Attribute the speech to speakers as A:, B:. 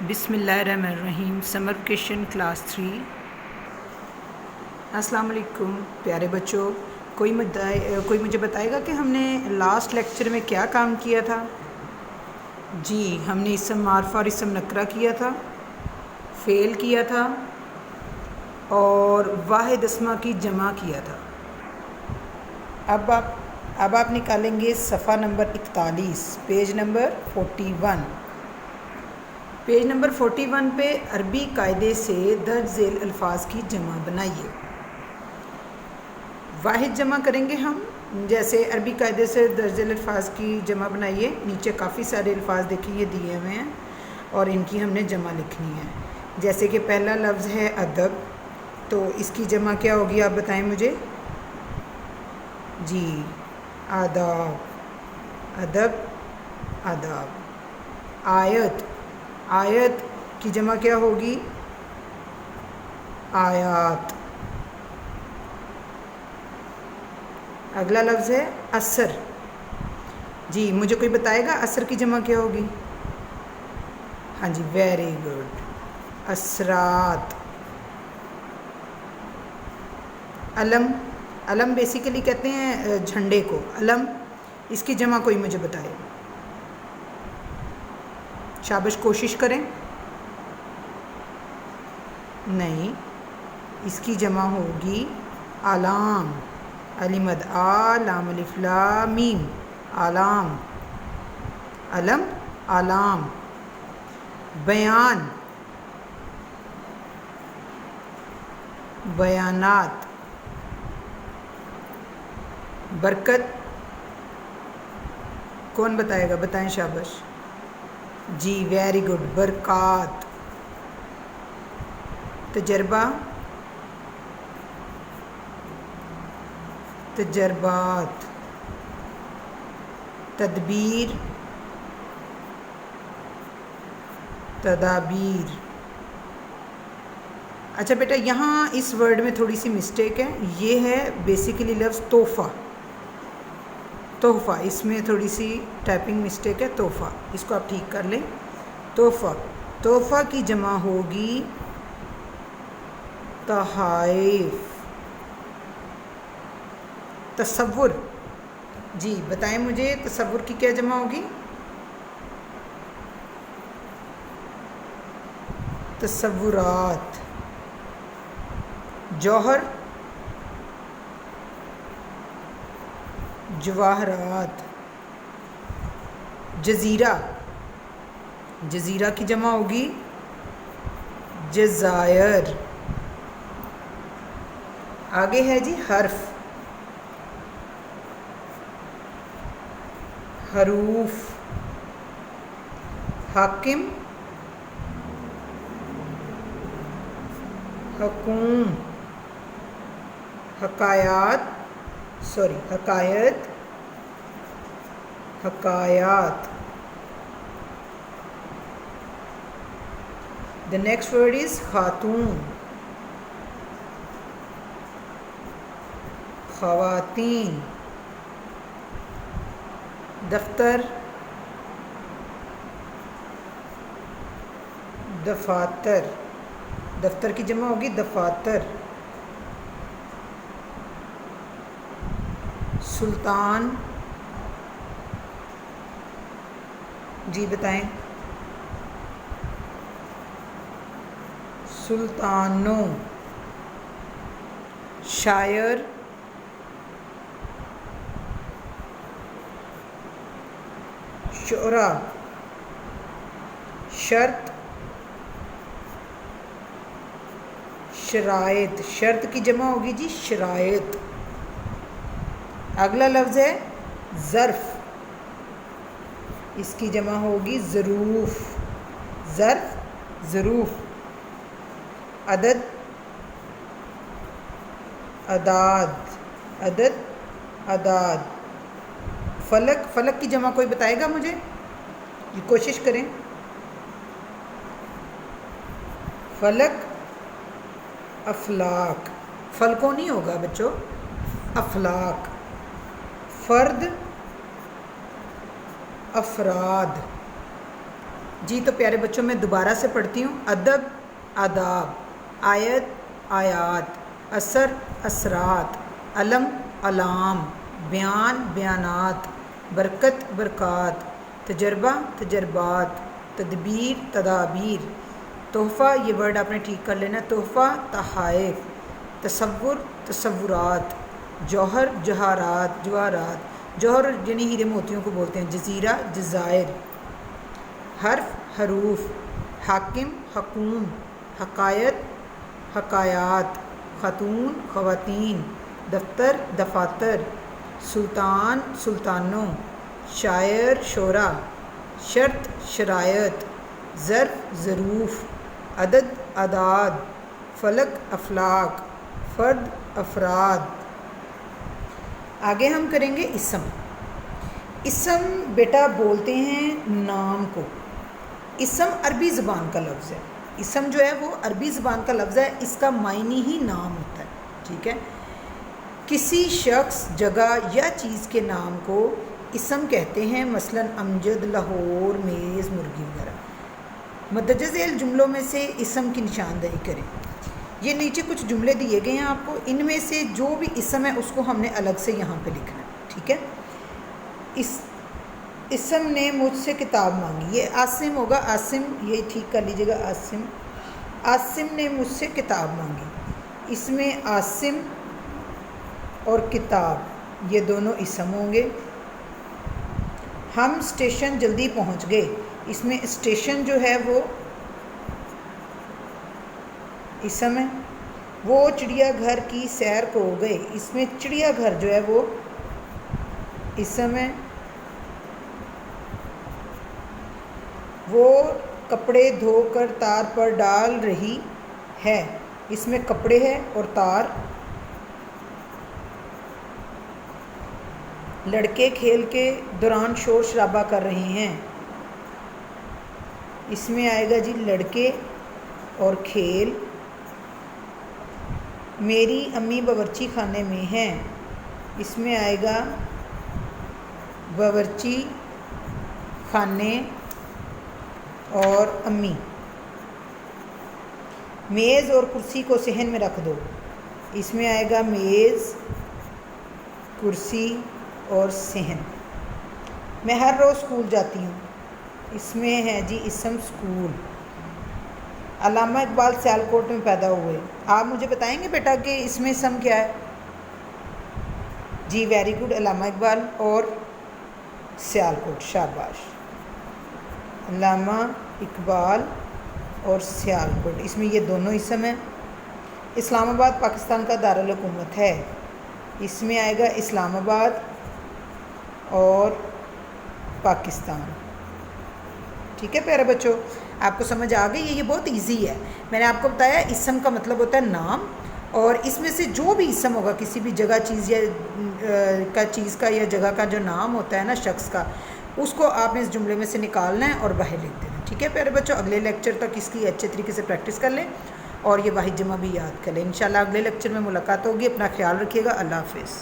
A: بسم اللہ الرحمن الرحیم سمر ویکیشن کلاس 3۔ السلام علیکم پیارے بچوں، کوئی مجھے بتائے گا کہ ہم نے لاسٹ لیکچر میں کیا کام کیا تھا؟ جی، ہم نے اسم معرفہ اور اسم نکرہ کیا تھا، فعل کیا تھا اور واحد اسما کی جمع کیا تھا۔ اب آپ نکالیں گے صفحہ number 41، page number 41۔ Page number 41 پہ عربی قاعدے سے درج ذیل الفاظ کی جمع بنائیے۔ واحد جمع کریں گے ہم، جیسے عربی قاعدے سے درج ذیل الفاظ کی جمع بنائیے۔ نیچے کافی سارے الفاظ دیکھیں یہ دیے ہوئے ہیں اور ان کی ہم نے جمع لکھنی ہے۔ جیسے کہ پہلا لفظ ہے ادب، تو اس کی جمع کیا ہوگی آپ بتائیں مجھے؟ جی، آداب، ادب آداب۔ آیت کی جمع کیا ہوگی؟ آیات۔ اگلا لفظ ہے عصر۔ جی، مجھے کوئی بتائے گا عصر کی جمع کیا ہوگی؟ ہاں جی، ویری گڈ، اسرات۔ علم بیسیکلی کہتے ہیں جھنڈے کو، علم، اس کی جمع کوئی مجھے بتائے۔ شابش، کوشش کریں۔ نہیں، اس کی جمع ہوگی علام، الف مد آ لام الف لام میم، علام، علم، علام۔ بیان، بیانات۔ برکت، کون بتائے گا؟ بتائیں، شابش۔ جی، ویری گڈ، برکات۔ تجربہ، تجربات۔ تدبیر، تدابیر۔ اچھا بیٹا، یہاں اس ورڈ میں تھوڑی سی مسٹیک ہے، یہ ہے بیسیکلی لفظ تحفہ، تحفہ، اس میں تھوڑی سی ٹائپنگ مسٹیک ہے، تحفہ، اس کو آپ ٹھیک کر لیں۔ تحفہ، تحفہ کی جمع ہوگی تحائف۔ تصور، جی بتائیں مجھے تصور کی کیا جمع ہوگی؟ تصورات۔ جوہر، جواہرات۔ جزیرہ، جزیرہ کی جمع ہوگی جزائر۔ آگے ہے جی حرف، حروف۔ حاکم، حکوم۔ حکایات، حکایت، حکایات۔ The next word is خاتون، خواتین۔ دفتر، دفاتر۔ دفتر کی جمع ہوگی دفاتر۔ سلطان، جی بتائیں۔ سلطانوں۔ شاعر، شعراء۔ شرط، شرائط۔ شرط کی جمع ہوگی جی شرائط۔ اگلا لفظ ہے ظرف، اس کی جمع ہوگی ظروف۔ ظرف، ظروف۔ عدد، اعداد۔ عدد، اعداد۔ فلک، فلک کی جمع کوئی بتائے گا مجھے؟ یہ کوشش کریں۔ فلک، افلاک۔ فلکوں نہیں ہوگا بچوں، افلاک۔ فرد، افراد۔ جی تو پیارے بچوں میں دوبارہ سے پڑھتی ہوں. ادب آداب، آیت آیات، اثر اثرات، علم علام، بیان بیانات، برکت برکات، تجربہ تجربات، تدبیر تدابیر، تحفہ یہ ورڈ آپ نے ٹھیک کر لینا، تحفہ تحائف، تصور تصورات، جوہر جواہرات جواہرات، جوہر یعنی ہیرے موتیوں کو بولتے ہیں، جزیرہ جزائر، حرف حروف، حاکم حکوم، حقائق حکایات، خاتون خواتین، دفتر دفاتر، سلطان سلطانوں، شاعر شعرا، شرط شرائط، ظرف ظروف، عدد اعداد، فلک افلاک، فرد افراد. آگے ہم کریں گے اسم. اسم بیٹا بولتے ہیں نام کو. اسم عربی زبان کا لفظ ہے. اسم جو ہے وہ عربی زبان کا لفظ ہے، اس کا معنی ہی نام ہوتا ہے. ٹھیک ہے، کسی شخص جگہ یا چیز کے نام کو اسم کہتے ہیں، مثلا امجد، لاہور، میز، مرغی وغیرہ. مندرجہ ذیل جملوں میں سے اسم کی نشاندہی کریں. یہ نیچے کچھ جملے دیے گئے ہیں آپ کو، ان میں سے جو بھی اسم ہے اس کو ہم نے الگ سے یہاں پہ لکھنا ہے. ٹھیک ہے، اسم نے مجھ سے کتاب مانگی، یہ عاصم ہوگا، عاصم یہ ٹھیک کر لیجیے گا، عاصم. عاصم نے مجھ سے کتاب مانگی، اس میں عاصم اور کتاب یہ دونوں اسم ہوں گے. ہم اسٹیشن جلدی پہنچ گئے، اس میں اسٹیشن جو ہے وہ اسم ہے. وہ چڑیا گھر کی سیر کو گئے، اس میں چڑیا گھر جو ہے وہ اسم ہے. وہ کپڑے دھو کر تار پر ڈال رہی ہے، اس میں کپڑے ہے اور تار. لڑکے کھیل کے دوران شور شرابہ کر رہے ہیں، اس میں آئے گا جی لڑکے اور کھیل. میری امی باورچی خانے میں ہیں، اس میں آئے گا باورچی خانے اور امی. میز اور کرسی کو صحن میں رکھ دو، اس میں آئے گا میز، کرسی اور صحن. میں ہر روز اسکول جاتی ہوں، اس میں ہے جی اسم اسکول. علامہ اقبال سیالکوٹ میں پیدا ہوئے. آپ مجھے بتائیں گے بیٹا کہ اس میں اسم کیا ہے؟ جی ویری گڈ، علامہ اقبال اور سیالکوٹ. شاباش، علامہ اقبال اور سیالکوٹ، اس میں یہ دونوں اسم ہیں. اسلام آباد پاکستان کا دارالحکومت ہے، اس میں آئے گا اسلام آباد اور پاکستان. ٹھیک ہے پیارے بچوں، آپ کو سمجھ آ گئی ہے؟ یہ بہت ایزی ہے. میں نے آپ کو بتایا اسم کا مطلب ہوتا ہے نام، اور اس میں سے جو بھی اسم ہوگا کسی بھی جگہ چیز کا یا جگہ کا جو نام ہوتا ہے نا شخص کا، اس کو آپ نے اس جملے میں سے نکالنا ہے اور باہر لکھ دینا. ٹھیک ہے پیارے بچوں، اگلے لیکچر تک اس کی اچھے طریقے سے پریکٹس کر لیں اور یہ واحد جمع بھی یاد کر لیں. انشاءاللہ اگلے لیکچر میں ملاقات ہوگی. اپنا خیال رکھیے گا. اللہ حافظ.